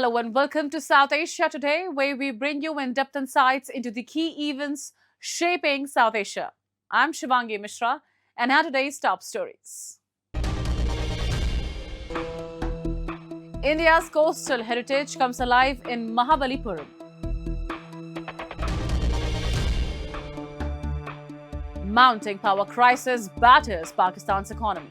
Hello and welcome to South Asia Today, where we bring you in-depth insights into the key events shaping South Asia. I'm Shivangi Mishra, and here are today's top stories. India's coastal heritage comes alive in Mahabalipuram. Mounting power crisis batters Pakistan's economy.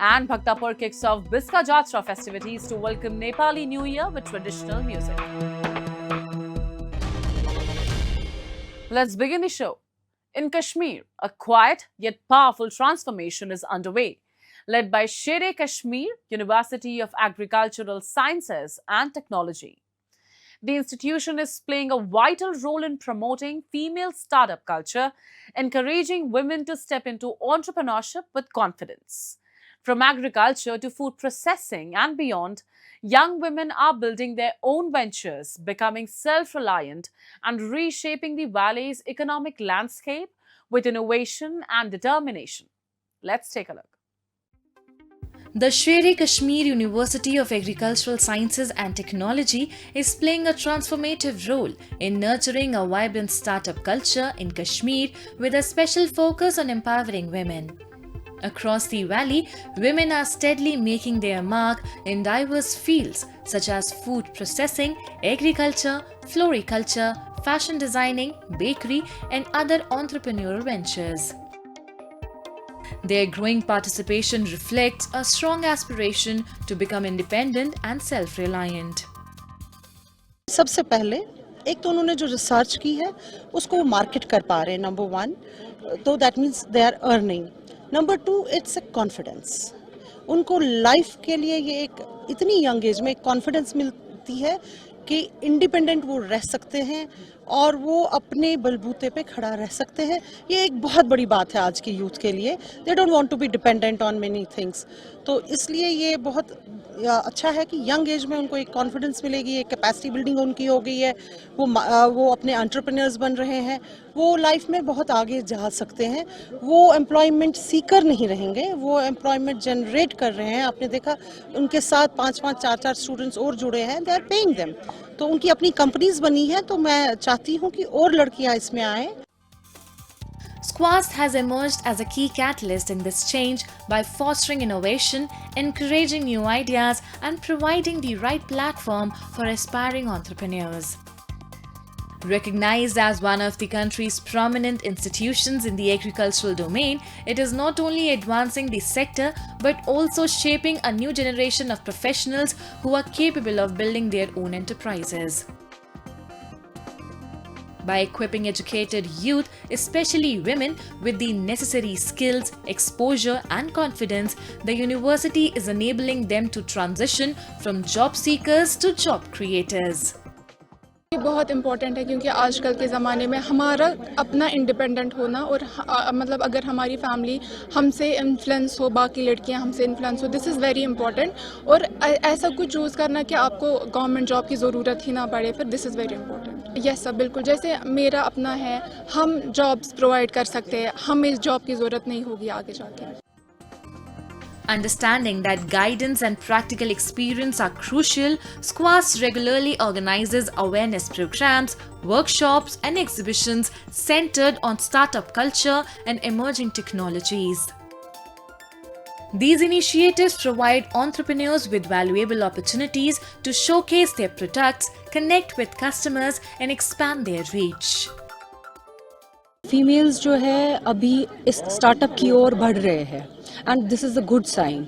And Bhaktapur kicks off Biska Jatra festivities to welcome Nepali New Year with traditional music. Let's begin the show. In Kashmir, a quiet yet powerful transformation is underway, led by Sher-e-Kashmir University of Agricultural Sciences and Technology. The institution is playing a vital role in promoting female startup culture, encouraging women to step into entrepreneurship with confidence. From agriculture to food processing and beyond, young women are building their own ventures, becoming self-reliant and reshaping the valley's economic landscape with innovation and determination. Let's take a look. The Sher-e-Kashmir University of Agricultural Sciences and Technology is playing a transformative role in nurturing a vibrant startup culture in Kashmir with a special focus on empowering women. Across the valley, women are steadily making their mark in diverse fields such as food processing, agriculture, floriculture, fashion designing, bakery, and other entrepreneurial ventures. Their growing participation reflects a strong aspiration to become independent and self-reliant. सबसे पहले एक तो उन्होंने जो research की है उसको वो मार्केट कर पा रहे हैं नंबर 1 तो that means they are earning number 2 it's a confidence उनको लाइफ के लिए ये एक इतनी यंग एज में एक कॉन्फिडेंस मिलती है कि इंडिपेंडेंट वो रह सकते हैं और वो अपने बलबूते पे खड़ा रह सकते हैं ये एक बहुत बड़ी बात है आज की यूथ के लिए they don't want to be dependent on many things तो इसलिए ये बहुत अच्छा है कि यंग एज में उनको एक कॉन्फिडेंस मिलेगी एक कैपेसिटी बिल्डिंग उनकी हो गई है वो अपने एंटरप्रेन्योर्स बन रहे हैं वो लाइफ में बहुत आगे जा सकते हैं वो एम्प्लॉयमेंट सीकर नहीं रहेंगे वो एम्प्लॉयमेंट जनरेट कर रहे हैं आपने देखा उनके साथ 5-5 4-4 स्टूडेंट्स और जुड़े हैं दे आर पेइंग देम तो उनकी अपनी कंपनीज बनी है तो मैं चाहती हूँ कि और लड़कियाँ इसमें आए SQUAST has emerged as a key catalyst in this change by fostering innovation, encouraging new ideas, and providing the right platform for aspiring entrepreneurs. Recognized as one of the country's prominent institutions in the agricultural domain, it is not only advancing the sector but also shaping a new generation of professionals who are capable of building their own enterprises. By equipping educated youth, especially women, with the necessary skills, exposure, and confidence, the university is enabling them to transition from job seekers to job creators. ये बहुत important है क्योंकि आजकल के ज़माने में हमारा अपना इंडिपेंडेंट होना और मतलब अगर हमारी फैमिली हमसे इन्फ्लुएंस हो बाकी लड़कियां हमसे इन्फ्लुएंस हो दिस इज़ वेरी इंपॉर्टेंट और ऐसा कुछ चूज़ करना कि आपको गवर्नमेंट जॉब की ज़रूरत ही ना पड़े फिर this is very important yes sir बिल्कुल जैसे मेरा अपना है हम जॉब्स प्रोवाइड कर सकते हैं हमें इस जॉब की ज़रूरत नहीं होगी आगे जाके Understanding that guidance and practical experience are crucial, SQUAST regularly organizes awareness programs, workshops, and exhibitions centered on startup culture and emerging technologies. These initiatives provide entrepreneurs with valuable opportunities to showcase their products, connect with customers, and expand their reach. Females जो है अभी इस startup की ओर बढ़ रहे हैं and this is a good sign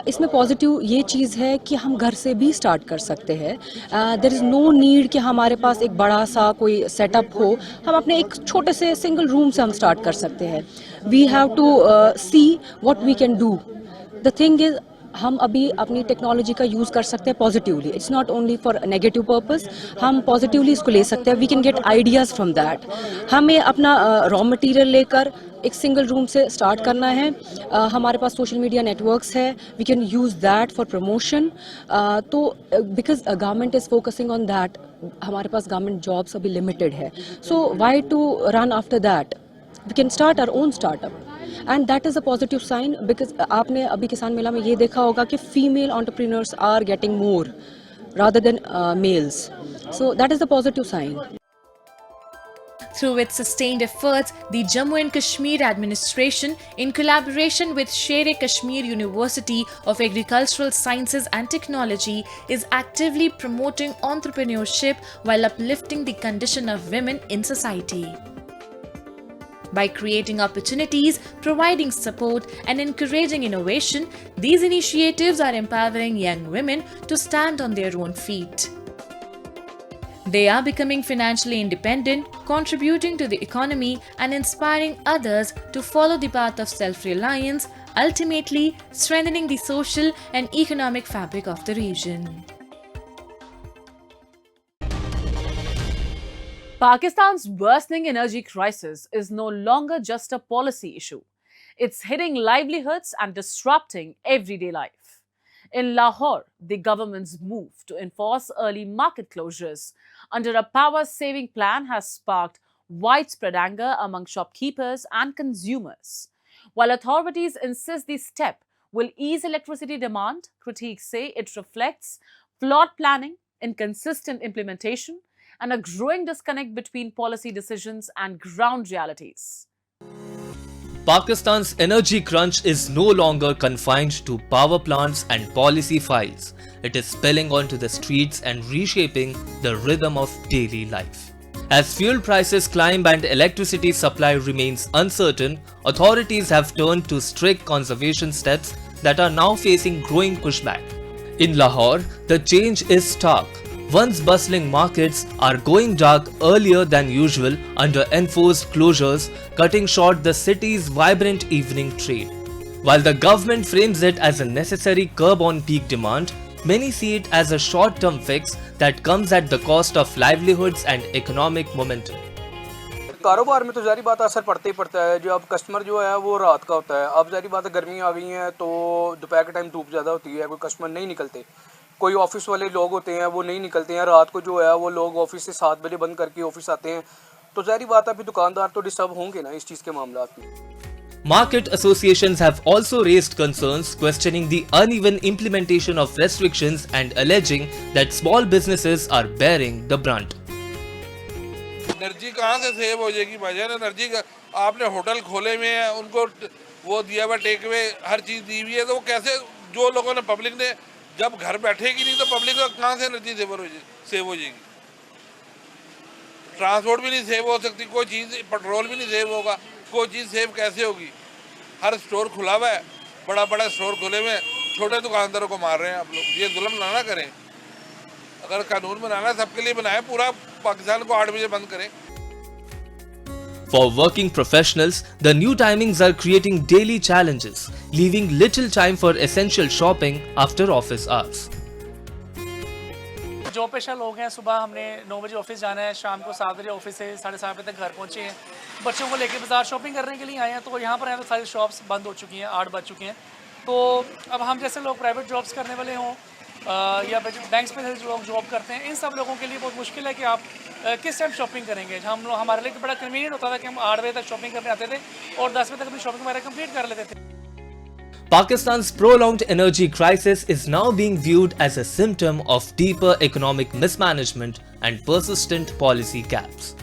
इसमें positive ये चीज़ है कि हम घर से भी स्टार्ट कर सकते हैं देयर इज़ नो नीड कि हमारे पास एक बड़ा सा कोई सेटअप हो हम अपने एक छोटे से सिंगल रूम से हम स्टार्ट कर सकते हैं we have to see what we can do the thing is हम अभी अपनी टेक्नोलॉजी का यूज़ कर सकते हैं positively it's not only for negative purpose हम पॉजिटिवली इसको ले सकते हैं we can get ideas from that हमें अपना रॉ मटेरियल लेकर एक सिंगल रूम से स्टार्ट करना है हमारे पास सोशल मीडिया नेटवर्क्स है we can use that for promotion तो because government is focusing on that हमारे पास गवर्नमेंट जॉब्स अभी लिमिटेड है so why to run after that we can start our own startup and that is a positive sign because आपने अभी किसान मेला में ये देखा होगा कि female entrepreneurs are getting more rather than males. So that is the positive sign. Through its sustained efforts, the Jammu and Kashmir administration, in collaboration with Sher-e-Kashmir University of Agricultural Sciences and Technology, is actively promoting entrepreneurship while uplifting the condition of women in society. By creating opportunities, providing support, and encouraging innovation, these initiatives are empowering young women to stand on their own feet. They are becoming financially independent, contributing to the economy, and inspiring others to follow the path of self-reliance, ultimately strengthening the social and economic fabric of the region. Pakistan's worsening energy crisis is no longer just a policy issue. It's hitting livelihoods and disrupting everyday life. In Lahore, the government's move to enforce early market closures under a power-saving plan has sparked widespread anger among shopkeepers and consumers. While authorities insist the step will ease electricity demand, critics say it reflects flawed planning, inconsistent implementation, and a growing disconnect between policy decisions and ground realities. Pakistan's energy crunch is no longer confined to power plants and policy files. It is spilling onto the streets and reshaping the rhythm of daily life. As fuel prices climb and electricity supply remains uncertain, authorities have turned to strict conservation steps that are now facing growing pushback. In Lahore, the change is stark. Once bustling markets are going dark earlier than usual under enforced closures, cutting short the city's vibrant evening trade. While the government frames it as a necessary curb on peak demand, many see it as a short-term fix that comes at the cost of livelihoods and economic momentum. कारोबार में तो जारी बात असर पड़ता ही पड़ता है। जो अब कस्टमर जो है वो रात का होता है। अब जारी बात है गर्मी आ गई है तो दोपहर के टाइम धूप ज़्यादा होती है, कोई कस्टमर नहीं निकलते। कोई ऑफिस वाले लोग होते हैं वो नहीं निकलते हैं, रात को जो है वो लोग ऑफिस से 7 बजे बंद करके ऑफिस आते हैं, तो जारी बात है अभी दुकानदार तो डिस्टर्ब होंगे ना इस चीज़ के मामलात में। Market associations have also raised concerns questioning the uneven implementation of restrictions and alleging that small businesses are bearing the brunt. Energy कहाँ से सेव हो जाएगी भाईजान? एनर्जी का आपने होटल खोले हुए हैं, उनको वो दिया हुआ टेक अवे हर चीज़ दी हुई है, तो वो कैसे जो लोगों ने पब्लिक ने जब घर बैठेगी नहीं तो पब्लिक को कहाँ से एनर्जी सेव हो जाएगी? ट्रांसपोर्ट भी नहीं सेव हो सकती, कोई चीज़ पेट्रोल भी नहीं सेव होगा, कोई चीज़ सेव कैसे होगी? हर स्टोर खुला हुआ है, बड़ा बड़ा स्टोर खुले हुए हैं, छोटे दुकानदारों को मार रहे हैं आप लोग। ये जुल्म ना करें, अगर कानून बनाना सबके लिए बनाए, पूरा पाकिस्तान को 8 बजे बंद करें। For working professionals, the new timings are creating daily challenges, leaving little time for essential shopping after office hours. Job पेशा लोग हैं, सुबह हमने 9 बजे ऑफिस जाना है, शाम को 7 बजे ऑफिस से 7:30 बजे तक घर पहुंचे हैं। बच्चों को लेकर बाजार शॉपिंग करने के लिए आए हैं, तो यहाँ पर हैं तो सारी शॉप्स बंद हो चुकी हैं, 8 बज चुके हैं। तो अब हम जैसे लोग प्राइवेट जॉब्स करने वाले हों या बैंक्स में जो लोग जॉब करते हैं, इन सब लोगों के लिए बहुत मुश्किल है कि आप किस टाइम शॉपिंग करेंगे। हमारे लिए तो बड़ा कन्वीनियंट होता था कि हम 8 बजे तक शॉपिंग करने आते थे और 10 बजे तक अपनी शॉपिंग वगैरह कंप्लीट कर लेते थे। Pakistan's prolonged energy crisis is now being viewed as a symptom of deeper economic mismanagement and persistent policy gaps.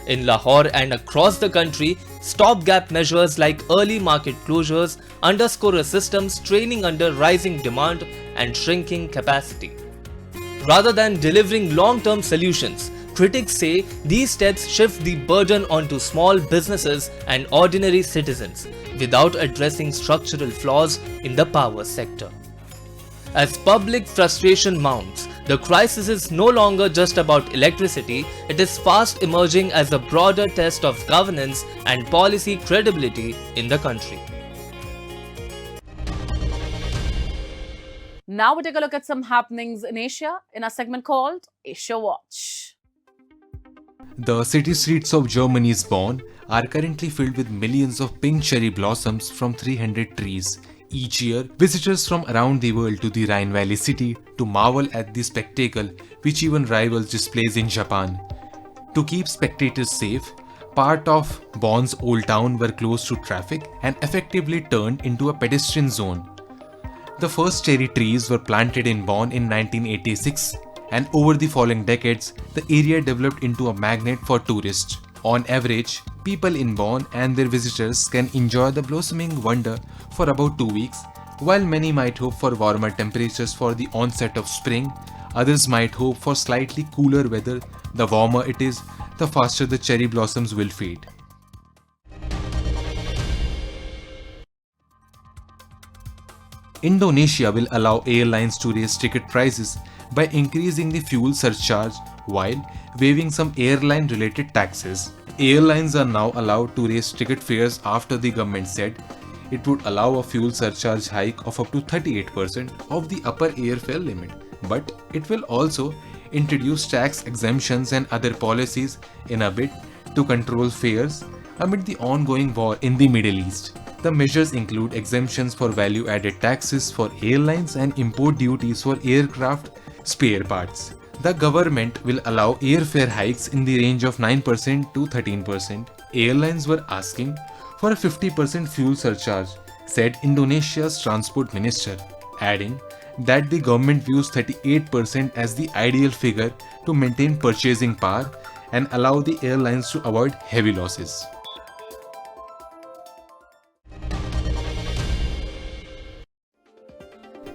In Lahore and across the country, stopgap measures like early market closures underscore a system straining under rising demand and shrinking capacity. Rather than delivering long-term solutions, critics say these steps shift the burden onto small businesses and ordinary citizens without addressing structural flaws in the power sector. As public frustration mounts, the crisis is no longer just about electricity, it is fast emerging as a broader test of governance and policy credibility in the country. Now we take a look at some happenings in Asia in a segment called Asia Watch. The city streets of Germany's Bonn are currently filled with millions of pink cherry blossoms from 300 trees. Each year, visitors from around the world to the Rhine Valley city to marvel at the spectacle, which even rivals displays in Japan. To keep spectators safe, part of Bonn's old town were closed to traffic and effectively turned into a pedestrian zone. The first cherry trees were planted in Bonn in 1986, and over the following decades, the area developed into a magnet for tourists. On average, people in Bonn and their visitors can enjoy the blossoming wonder for about 2 weeks. While many might hope for warmer temperatures for the onset of spring, others might hope for slightly cooler weather. The warmer it is, the faster the cherry blossoms will fade. Indonesia will allow airlines to raise ticket prices by increasing the fuel surcharge while waiving some airline-related taxes. Airlines are now allowed to raise ticket fares after the government said it would allow a fuel surcharge hike of up to 38% of the upper airfare limit. But it will also introduce tax exemptions and other policies in a bid to control fares amid the ongoing war in the Middle East. The measures include exemptions for value-added taxes for airlines and import duties for aircraft spare parts. The government will allow airfare hikes in the range of 9% to 13%. Airlines were asking for a 50% fuel surcharge, said Indonesia's transport minister, adding that the government views 38% as the ideal figure to maintain purchasing power and allow the airlines to avoid heavy losses.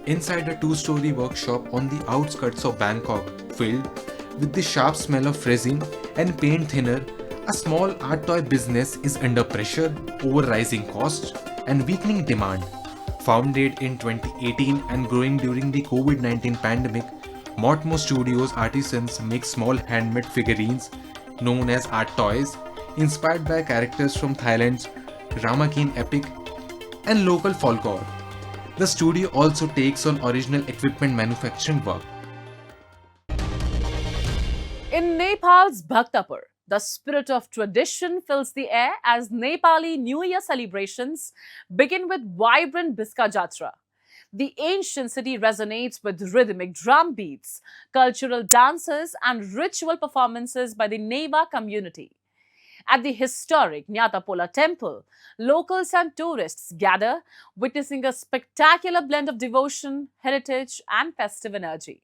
Inside a two-story workshop on the outskirts of Bangkok, filled with the sharp smell of resin and paint thinner, a small art toy business is under pressure over rising costs and weakening demand. Founded in 2018 and growing during the COVID-19 pandemic, Motmo Studios artisans make small handmade figurines known as art toys, inspired by characters from Thailand's Ramakien epic and local folklore. The studio also takes on original equipment manufacturing work. In Nepal's Bhaktapur, the spirit of tradition fills the air as Nepali New Year celebrations begin with vibrant Biska Jatra. The ancient city resonates with rhythmic drum beats, cultural dances and ritual performances by the Neva community. At the historic Nyatapola temple, locals and tourists gather, witnessing a spectacular blend of devotion, heritage and festive energy.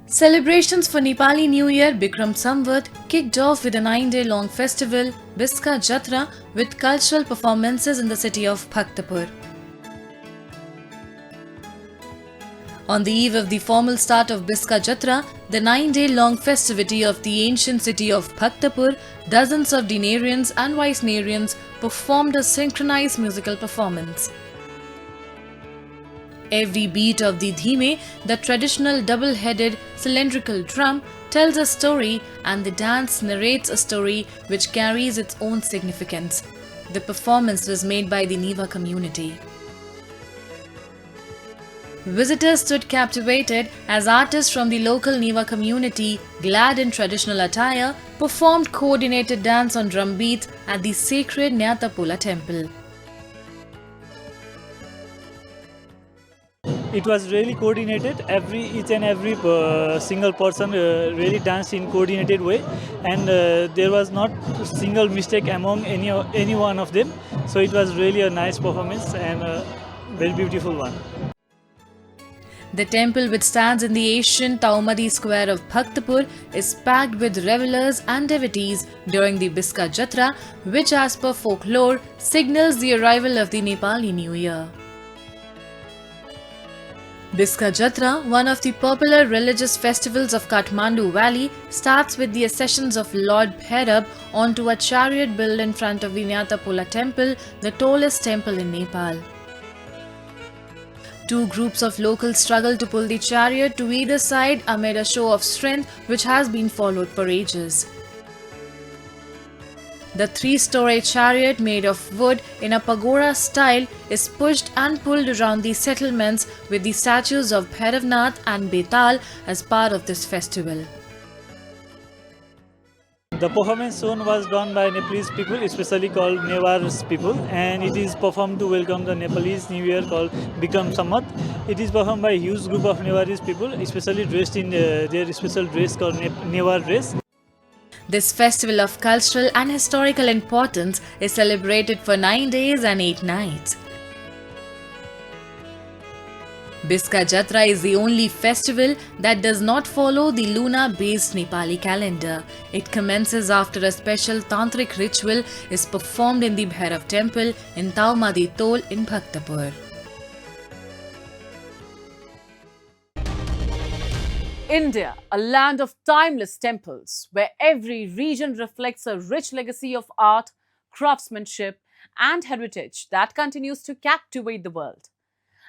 Celebrations for Nepali New Year Bikram Samvat kicked off with a 9-day-long festival, Biska Jatra, with cultural performances in the city of Bhaktapur. On the eve of the formal start of Biska Jatra, the 9-day-long festivity of the ancient city of Bhaktapur, dozens of Dinarians and Vaisnarians performed a synchronized musical performance. Every beat of the dhime, the traditional double-headed cylindrical drum, tells a story, and the dance narrates a story which carries its own significance. The performance was made by the Neva community. Visitors stood captivated as artists from the local Neva community, clad in traditional attire, performed coordinated dance on drum beats at the sacred Nyatapola temple. It was really coordinated. Each and every single person really danced in coordinated way, and there was not a single mistake among any one of them. So it was really a nice performance and a very beautiful one. The temple, which stands in the ancient Taumadi square of Bhaktapur, is packed with revelers and devotees during the Biska Jatra, which as per folklore signals the arrival of the Nepali New Year. Biska Jatra, one of the popular religious festivals of Kathmandu Valley, starts with the accessions of Lord Bhairab onto a chariot built in front of the Nyatapola temple, the tallest temple in Nepal. Two groups of locals struggle to pull the chariot to either side amid a show of strength which has been followed for ages. The 3-story chariot made of wood in a pagoda style is pushed and pulled around the settlements with the statues of Bhairavnath and Betal as part of this festival. The performance shown was done by Nepalese people, especially called Newars people, and it is performed to welcome the Nepalese New Year called Bikram Samvat. It is performed by a huge group of Newars people, especially dressed in their special dress called Newar dress. This festival of cultural and historical importance is celebrated for 9 days and 8 nights. Biska Jatra is the only festival that does not follow the lunar-based Nepali calendar. It commences after a special tantric ritual is performed in the Bhairav temple in Taumadi Tol in Bhaktapur. India, a land of timeless temples, where every region reflects a rich legacy of art, craftsmanship, and heritage that continues to captivate the world.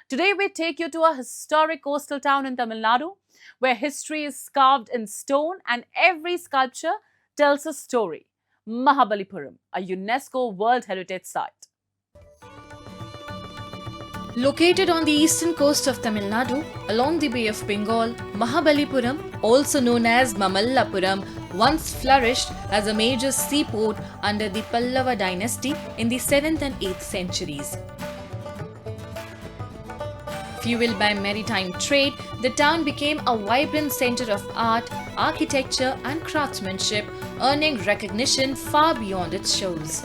Today, we take you to a historic coastal town in Tamil Nadu, where history is carved in stone and every sculpture tells a story. Mahabalipuram, a UNESCO World Heritage Site. Located on the eastern coast of Tamil Nadu, along the Bay of Bengal, Mahabalipuram, also known as Mamallapuram, once flourished as a major seaport under the Pallava dynasty in the 7th and 8th centuries. Fueled by maritime trade, the town became a vibrant center of art, architecture, and craftsmanship, earning recognition far beyond its shores.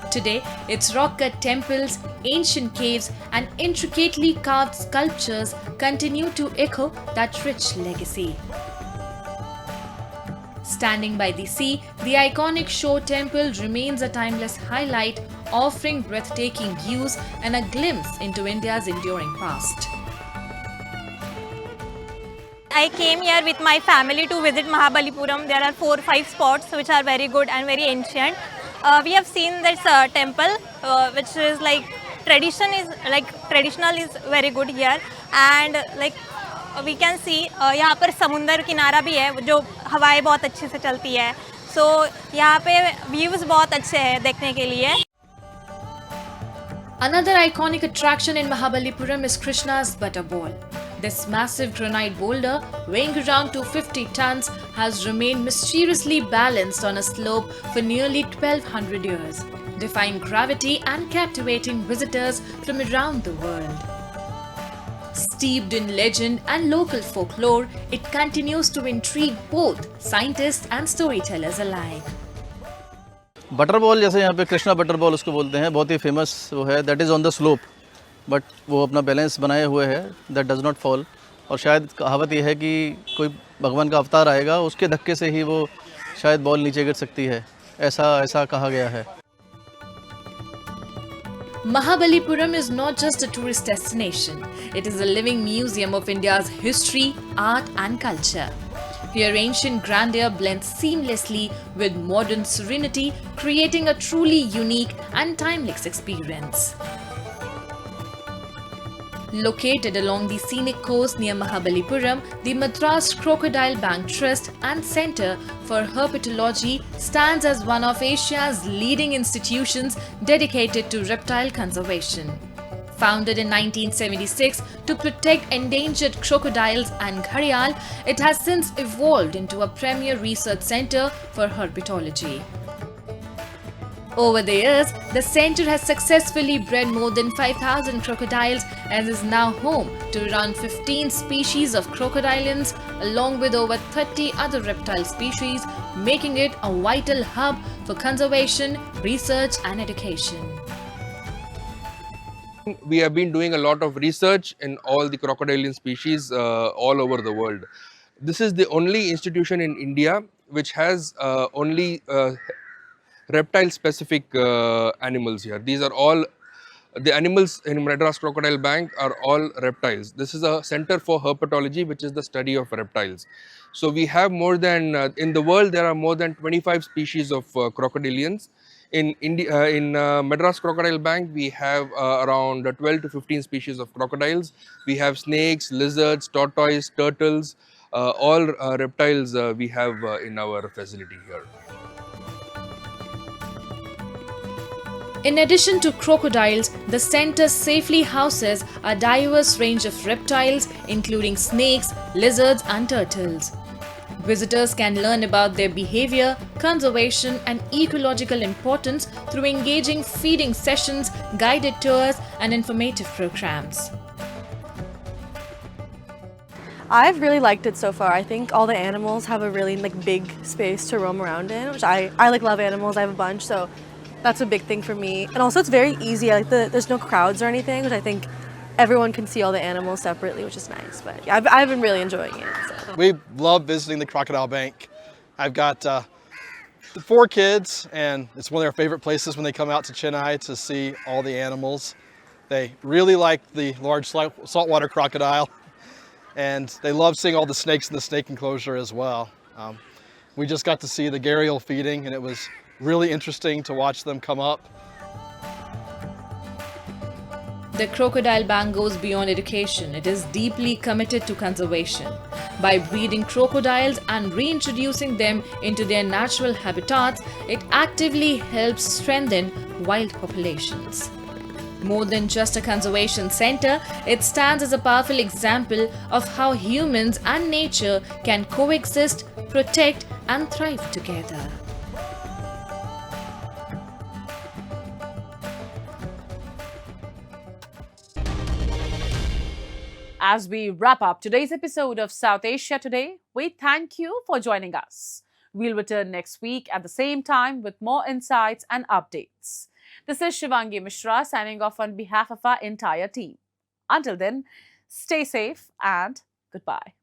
Today, its rock-cut temples, ancient caves, and intricately carved sculptures continue to echo that rich legacy. Standing by the sea, the iconic Shore Temple remains a timeless highlight, offering breathtaking views and a glimpse into India's enduring past. I came here with my family to visit Mahabalipuram. There are 4 or 5 spots which are very good and very ancient. We have seen this temple, which is traditional is very good here, and we can see यहाँ पर समुंदर किनारा भी है जो हवाएं बहुत अच्छे से चलती है. So यहाँ पे views बहुत अच्छे हैं देखने के लिए. Another iconic attraction in Mahabalipuram is Krishna's Butterball. This massive granite boulder, weighing around 250 tons, has remained mysteriously balanced on a slope for nearly 1200 years, defying gravity and captivating visitors from around the world. Steeped in legend and local folklore, it continues to intrigue both scientists and storytellers alike. Butter ball जैसे यहाँ पे Krishna butter ball उसको बोलते हैं, बहुत ही famous वो है. That is on the slope, but वो अपना बैलेंस बनाए हुए है, दैट डज नॉट फॉल. और शायद कहावत ये है कि कोई भगवान का अवतार आएगा, उसके धक्के से ही वो शायद बॉल नीचे गिर सकती है, ऐसा कहा गया है. Mahabalipuram is not just a tourist destination, it is a living museum of India's history, art and culture. Here ancient grandeur blends seamlessly with modern serenity, creating a truly unique and timeless experience. Located along the scenic coast near Mahabalipuram, the Madras Crocodile Bank Trust and Centre for Herpetology stands as one of Asia's leading institutions dedicated to reptile conservation. Founded in 1976 to protect endangered crocodiles and gharial, it has since evolved into a premier research centre for herpetology. Over the years, the centre has successfully bred more than 5,000 crocodiles and is now home to around 15 species of crocodilians along with over 30 other reptile species, making it a vital hub for conservation, research and education. We have been doing a lot of research in all the crocodilian species all over the world. This is the only institution in India which has only reptile specific animals here. These are all the animals in Madras Crocodile Bank are all reptiles. This is a center for herpetology, which is the study of reptiles. So we have more than in the world there are more than 25 species of crocodilians. In India, in Madras Crocodile Bank, we have around 12 to 15 species of crocodiles. We have snakes, lizards, tortoise, turtles, all reptiles we have in our facility here. In addition to crocodiles, the centre safely houses a diverse range of reptiles including snakes, lizards and turtles. Visitors can learn about their behavior, conservation and ecological importance through engaging feeding sessions, guided tours and informative programs. I've really liked it so far. I think all the animals have a really big space to roam around in, which I love animals. I have a bunch, so that's a big thing for me. And also it's very easy. There's no crowds or anything, which I think everyone can see all the animals separately, which is nice. But yeah, I've been really enjoying it. So. We love visiting the Crocodile Bank. I've got 4 kids, and it's one of their favorite places when they come out to Chennai to see all the animals. They really like the large saltwater crocodile, and they love seeing all the snakes in the snake enclosure as well. We just got to see the gharial feeding, and it was really interesting to watch them come up. The Crocodile Bank goes beyond education. It is deeply committed to conservation. By breeding crocodiles and reintroducing them into their natural habitats, it actively helps strengthen wild populations. More than just a conservation center, it stands as a powerful example of how humans and nature can coexist, protect, and thrive together. As we wrap up today's episode of South Asia Today, we thank you for joining us. We'll return next week at the same time with more insights and updates. This is Shivangi Mishra signing off on behalf of our entire team. Until then, stay safe and goodbye.